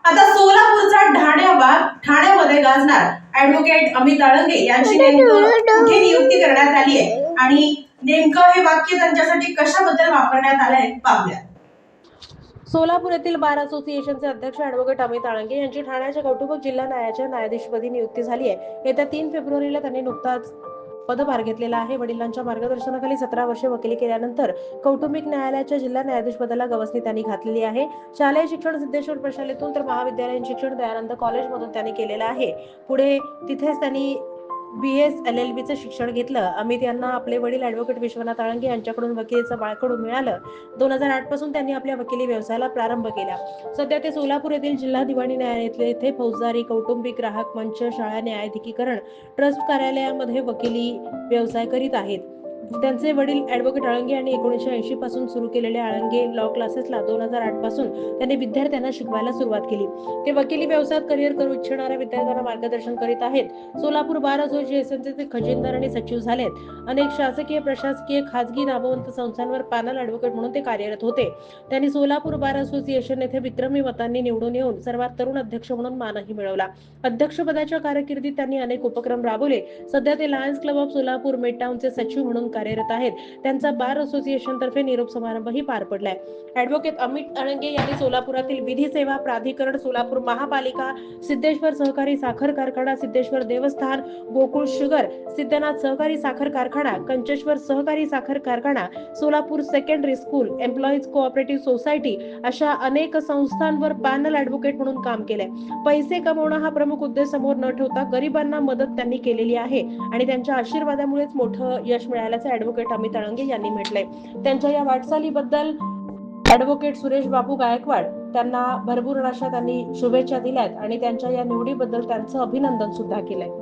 आता सोलापूरचा ठाण्यामध्ये गाजणार ऍडव्होकेट अमित अळंगे यांची नेमकं कुठे नियुक्ती करण्यात आली आहे आणि नेमकं हे वाक्य त्यांच्यासाठी कशाबद्दल वापरण्यात आलंय पाहूया। सोलापूर येथील बार असोसिएशनचे अध्यक्ष ॲडव्होकेट अमित अळंगे यांची ठाण्याच्या कौटुंबिक जिल्हा न्यायालयाच्या न्यायाधीशपदी नियुक्ती झाली आहे। येत्या 3 फेब्रुवारीला त्यांनी नुकताच पदभार घेतलेला आहे। वडिलांच्या मार्गदर्शनाखाली 17 वर्षे वकिली केल्यानंतर कौटुंबिक न्यायालयाच्या जिल्हा न्यायाधीशपदाला गवसणी त्यांनी घातलेली आहे। शालेय शिक्षण सिद्धेश्वर प्रशालेतून तर महाविद्यालयीन शिक्षण दयानंद कॉलेजमधून त्यांनी केलेलं आहे। पुढे तिथेच त्यांनी BS LLB चे शिक्षण घेतलं। अमित यांना आपले वडील ॲडव्होकेट विश्वनाथ अळंगे यांच्याकडून वकिलीचं बाळकडू मिळालं। 2008 पासून त्यांनी आपल्या वकिली व्यवसायाला प्रारंभ केला। सध्या ते सोलापूर येथील जिल्हा दिवाणी न्यायालयातले येथे फौजदारी, कौटुंबिक, ग्राहक मंच, शाळा न्यायाधिकरण ट्रस्ट कार्यालयामध्ये वकिली व्यवसाय करीत आहेत। त्यांचे वडील ॲडव्होकेट अळंगे यांनी 1980 पासून सुरू केलेल्या अळंगे लॉ क्लासेसला 2008 पासून त्यांनी विद्यार्थ्यांना शिकवायला सुरुवात केली। ते वकिली व्यवसायात करिअर करू इच्छिणाऱ्या विद्यार्थ्यांना मार्गदर्शन करीत आहेत। सोलापूर बार असोसिएशनचे ते खजिनदार आणि सचिव झालेत। अनेक शासकीय, प्रशासकीय, खाजगी नामवंत संस्थांवर पॅनल ॲडव्होकेट म्हणून ते कार्यरत होते। त्यांनी सोलापूर बार असोसिएशन येथे विक्रमी मतांनी निवडून येऊन सर्वात तरुण अध्यक्ष म्हणून मानही मिळवला। अध्यक्षपदाच्या कारकिर्दीत त्यांनी अनेक उपक्रम राबवले। सध्या ते लायन्स क्लब ऑफ सोलापूर मिडटाउनचे सचिव म्हणून कार्यरत आहेत। त्यांचा बार असोसिएशन तर्फे निरोप समारंभही पार पडलाय। ॲडव्होकेट अमित अळंगे यांनी सोलापुरातील विधी सेवा प्राधिकरण, सोलापूर महापालिका, सिद्धेश्वर सहकारी साखर कारखाना, सिद्धेश्वर देवस्थान, गोकुळ शुगर, सिद्धनाथ सहकारी साखर कारखाना, कंचेश्वर सहकारी साखर कारखाना, Solapur secondary school, employees cooperative society अशा अनेक संस्थांवर पॅनल ॲडव्होकेट म्हणून काम केलंय। पैसे कमवणं हा प्रमुख उद्देश समोर न ठेवता गरिबांना मदत त्यांनी केलेली आहे आणि त्यांच्या आशीर्वादामुळेच मोठं यश मिळाल्याचं ॲडव्होकेट अमित अळंगे यांनी म्हटलंय। त्यांच्या या वाटचालीबद्दल ॲडव्होकेट सुरेश बापू गायकवाड त्यांना भरभरून अशा त्यांनी शुभेच्छा दिल्यात आणि त्यांच्या या निवडीबद्दल त्यांचं अभिनंदन सुद्धा केलंय।